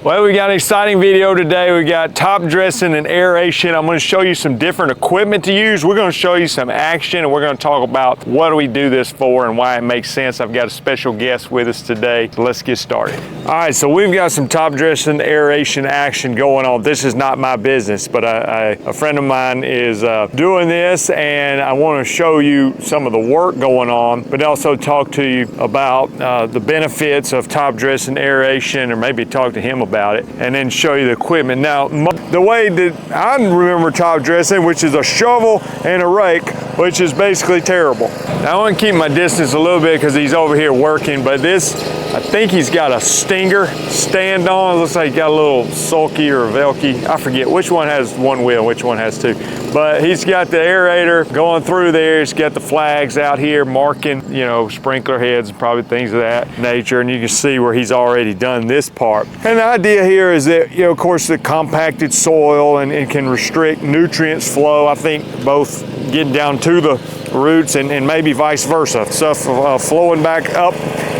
Well, we got an exciting video today. We got top dressing and aeration. I'm going to show you some different equipment to use. We're going to show you some action, and we're going to talk about what do we do this for and why it makes sense. I've got a special guest with us today. So let's get started. All right, so we've got some top dressing aeration action going on. This is not my business, but a friend of mine is doing this, and I want to show you some of the work going on, but also talk to you about the benefits of top dressing aeration, or maybe talk to him about it, and then show you the equipment. Now, the way that I remember top dressing, which is a shovel and a rake, which is basically terrible. Now, I want to keep my distance a little bit because he's over here working, but this, I think he's got a Stinger stand on. It looks like he got a little sulky or velky. I forget which one has one wheel, which one has two. But he's got the aerator going through there. He's got the flags out here marking, you know, sprinkler heads and probably things of that nature. And you can see where he's already done this part. And the idea here is that, you know, of course, the compacted soil and it can restrict nutrients flow. I think both getting down to the roots and maybe vice versa. Stuff flowing back up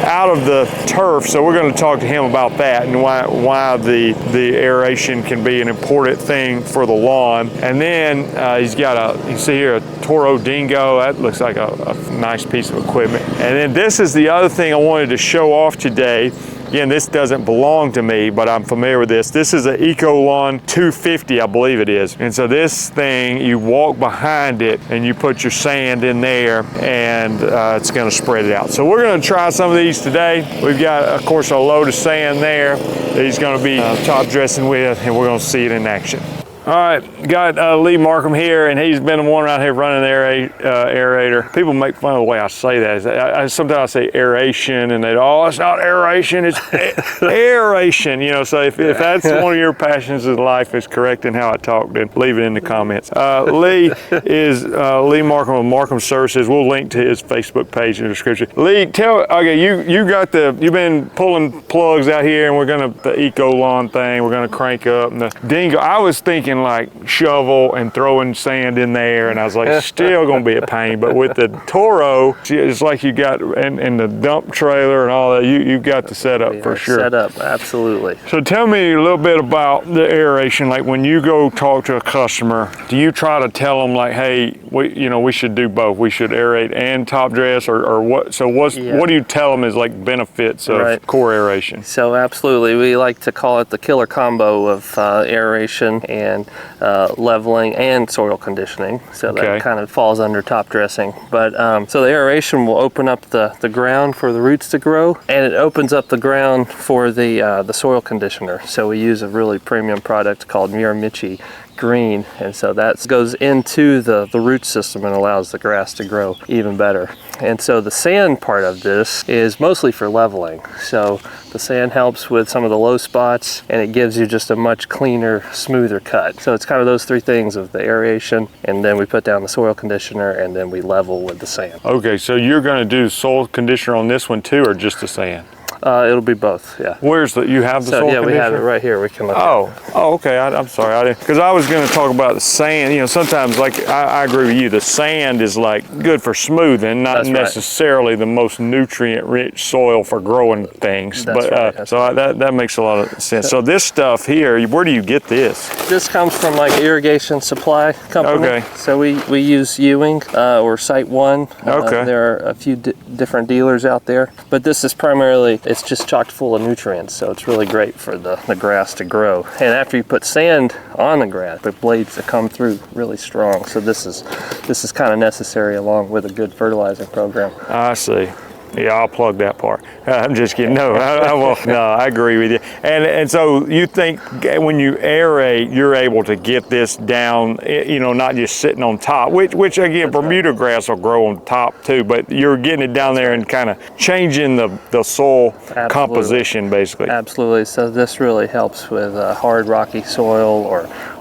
out of the turf. So we're going to talk to him about that and why the aeration can be an important thing for the lawn. And then he's got you see here, a Toro Dingo. That looks like a nice piece of equipment. And then this is the other thing I wanted to show off today. Again, this doesn't belong to me, but I'm familiar with this. This is an Eco-Lawn 250, I believe it is. And so this thing, you walk behind it and you put your sand in there, and it's gonna spread it out. So we're gonna try some of these today. We've got, of course, a load of sand there that he's gonna be top dressing with, and we're gonna see it in action. All right, got Lee Markham here, and he's been the one around here running the aerator. People make fun of the way I say that. Sometimes I say aeration, and they go, oh, it's not aeration, it's aeration. You know, so if that's one of your passions in life, is correcting how I talk, then leave it in the comments. Lee is Lee Markham of Markham Services. We'll link to his Facebook page in the description. Lee, you've been pulling plugs out here, and we're gonna, the Eco-Lawn thing, we're gonna crank up, and the Dingo. I was thinking like shovel and throwing sand in there, and I was like, still gonna be a pain. But with the Toro, it's like you got in the dump trailer and all that, you got the setup for sure. Set up, absolutely. So tell me a little bit about the aeration. Like when you go talk to a customer, do you try to tell them like, hey, we should do both? We should aerate and top dress, or what? So what do you tell them is like benefits of core aeration? So absolutely, we like to call it the killer combo of aeration and leveling and soil conditioning. So that kind of falls under top dressing. But so the aeration will open up the ground for the roots to grow, and it opens up the ground for the soil conditioner. So we use a really premium product called Miramichi Green, and so that goes into the root system and allows the grass to grow even better. And so the sand part of this is mostly for leveling. So the sand helps with some of the low spots, and it gives you just a much cleaner, smoother cut. So it's kind of those three things of the aeration, and then we put down the soil conditioner, and then we level with the sand. Okay, so you're going to do soil conditioner on this one too, or just the sand? It'll be both, yeah. Where's you have the soil conditioner? Yeah, we have it right here. We can look at it. Oh, okay. I'm sorry. I didn't, because I was going to talk about the sand. You know, sometimes, like, I agree with you, the sand is like good for smoothing, not necessarily the most nutrient-rich soil for growing things. That makes a lot of sense. So this stuff here, where do you get this? This comes from like irrigation supply company. Okay. So we use Ewing or Site One. Okay. There are a few different dealers out there, but this is primarily, it's just chock full of nutrients, so it's really great for the grass to grow. And after you put sand on the grass, the blades that come through really strong. So this is kind of necessary along with a good fertilizing program. I see. Yeah, I'll plug that part. I'm just kidding. No, I agree with you. And so you think when you aerate, you're able to get this down, you know, not just sitting on top, which again, Bermuda grass will grow on top too, but you're getting it down there and kind of changing the soil composition, basically. Absolutely. So this really helps with hard, rocky soil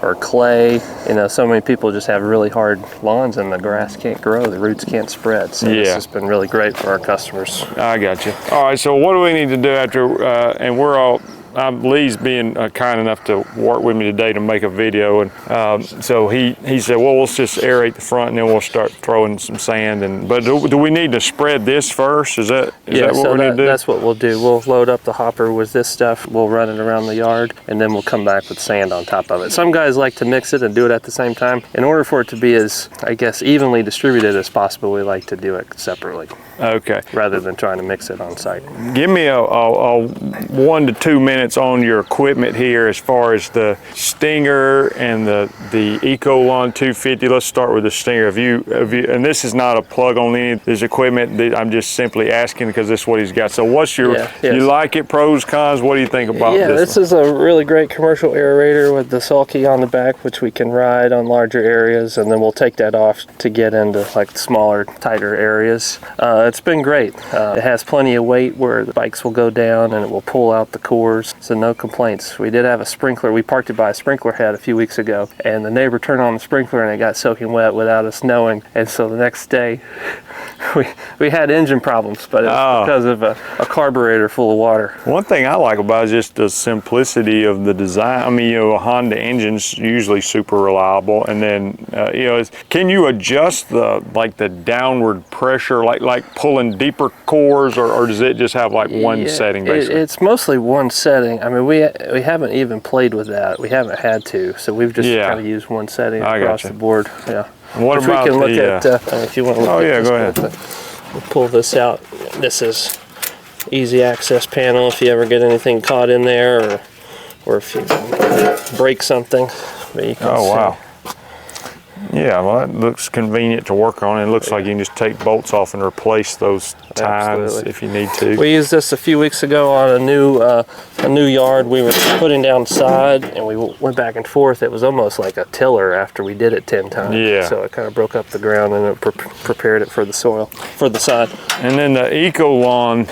or clay. You know, so many people just have really hard lawns and the grass can't grow, the roots can't spread. So this has been really great for our customers. I got you. All right, so what do we need to do after, and we're all Lee's being kind enough to work with me today to make a video, and so he said, well, let's just aerate the front and then we'll start throwing some sand. But do we need to spread this first? Is that what we need to do? That's what we'll do. We'll load up the hopper with this stuff. We'll run it around the yard, and then we'll come back with sand on top of it. Some guys like to mix it and do it at the same time. In order for it to be as, I guess, evenly distributed as possible, we like to do it separately. Okay. Rather than trying to mix it on site. Give me a 1 to 2 minutes on your equipment here as far as the Stinger and the Ecolon 250. Let's start with the Stinger. And this is not a plug on any of this equipment. I'm just simply asking because this is what he's got. So what's your, you like it, pros, cons? What do you think about this? Yeah, this is a really great commercial aerator with the sulky on the back, which we can ride on larger areas, and then we'll take that off to get into like smaller, tighter areas. It's been great. It has plenty of weight where the bikes will go down and it will pull out the cores, so no complaints. We did have a sprinkler. We parked it by a sprinkler head a few weeks ago, and the neighbor turned on the sprinkler and it got soaking wet without us knowing, and so the next day we had engine problems, but it was because of a carburetor full of water. One thing I like about it is just the simplicity of the design. I mean, a Honda engine's usually super reliable, and then can you adjust the downward pressure, like pulling deeper cores, or does it just have like one setting basically? It's mostly one setting. I mean, we haven't even played with that. We haven't had to, so we've just kind of used one setting across the board. Yeah. What about we can look at if you want to look at go ahead. We'll pull this out. This is easy access panel if you ever get anything caught in there, or if you break something. But you can wow. Yeah, well, it looks convenient to work on. It looks like you can just take bolts off and replace those tines if you need to. We used this a few weeks ago on a new yard we were putting down sod, and we went back and forth. It was almost like a tiller after we did it 10 times. Yeah. So it kind of broke up the ground and it prepared it for the soil, for the sod. And then the Ecolon,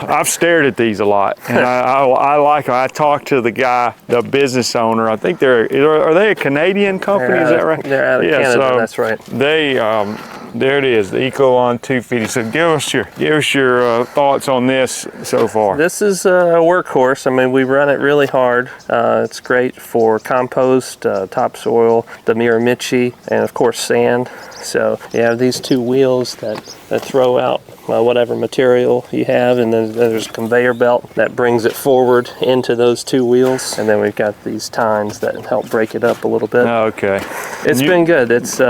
I've stared at these a lot, and I like them. I talked to the guy, the business owner. I think are they a Canadian company? Is that right? They're out of Canada, so that's right. They, there it is, the Ecolon 250. So give us your thoughts on this so far. This is a workhorse. I mean, we run it really hard. It's great for compost, topsoil, the Miramichi, and of course sand. So you have these two wheels that throw out whatever material you have, and then there's a conveyor belt that brings it forward into those two wheels, and then we've got these tines that help break it up a little bit. Okay. It's been good. It's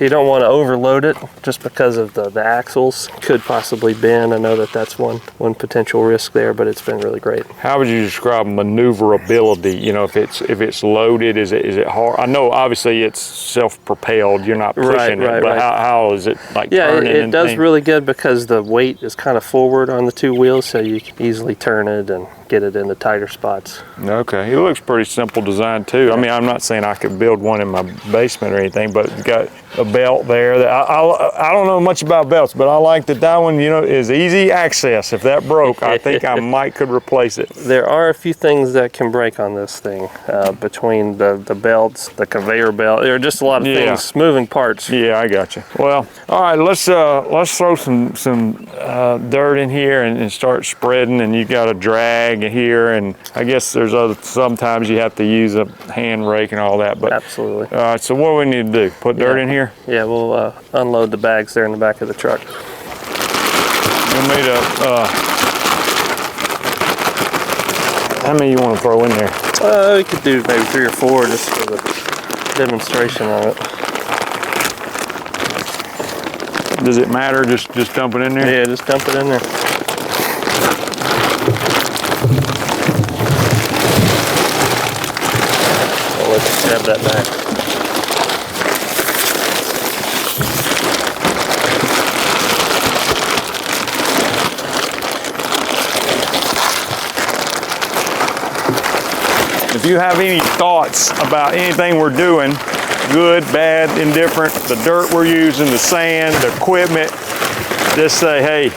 you don't want to overload it just because of the axles could possibly bend. I know that's one potential risk there, but it's been really great. How would you describe maneuverability? If it's loaded, is it hard? I know obviously it's self-propelled. You're not pushing it, but how is it like? Yeah, it does really good because the weight is kind of forward on the two wheels, so you can easily turn it and get it into tighter spots. Okay, it looks pretty simple design too. Yeah. I mean, I'm not saying I could build one in my basement or anything, but it's got a belt there. That I don't know much about belts, but I like that one, is easy access. If that broke, I think I could replace it. There are a few things that can break on this thing, between the belts, the conveyor belt. There are just a lot of things, moving parts. Yeah, I got you. Well, all right, let's throw some dirt in here and start spreading. And you got a drag here, and I guess there's sometimes you have to use a hand rake and all that. But absolutely. All right, so what do we need to do? Put dirt in here? Yeah, we'll unload the bags there in the back of the truck. You want me to, how many you want to throw in there? We could do maybe 3 or 4 just for the demonstration of it. Does it matter? Just dump it in there? Yeah, just dump it in there. I'll let you grab that back. If you have any thoughts about anything we're doing, good, bad, indifferent, the dirt we're using, the sand, the equipment, just say, hey,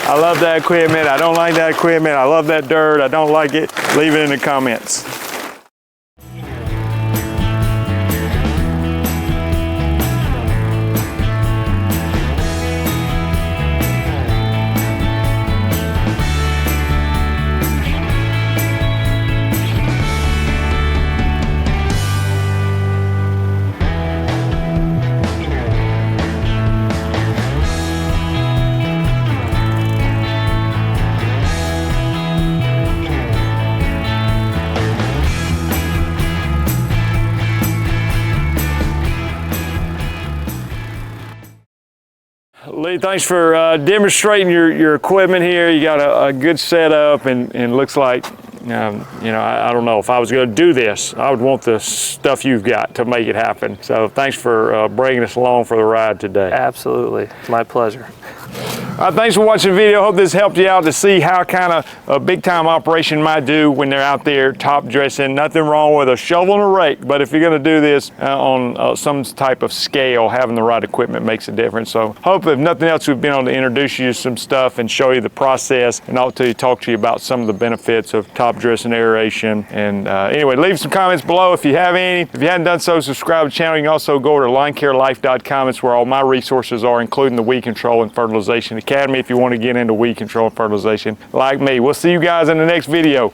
I love that equipment, I don't like that equipment, I love that dirt, I don't like it, leave it in the comments. Lee, thanks for demonstrating your equipment here. You got a good setup, and looks like, you know, I don't know, if I was going to do this, I would want the stuff you've got to make it happen. So thanks for bringing us along for the ride today. Absolutely, my pleasure. Thanks for watching the video. Hope this helped you out to see how kind of a big time operation might do when they're out there top dressing. Nothing wrong with a shovel and a rake, but if you're going to do this on some type of scale, having the right equipment makes a difference. So hope if nothing else, we've been able to introduce you to some stuff and show you the process, and also talk to you about some of the benefits of top dressing aeration. And anyway, leave some comments below if you have any. If you haven't done so, subscribe to the channel. You can also go to linecarelife.com. It's where all my resources are, including the weed control and fertilization academy if you want to get into weed control and fertilization like me. We'll see you guys in the next video.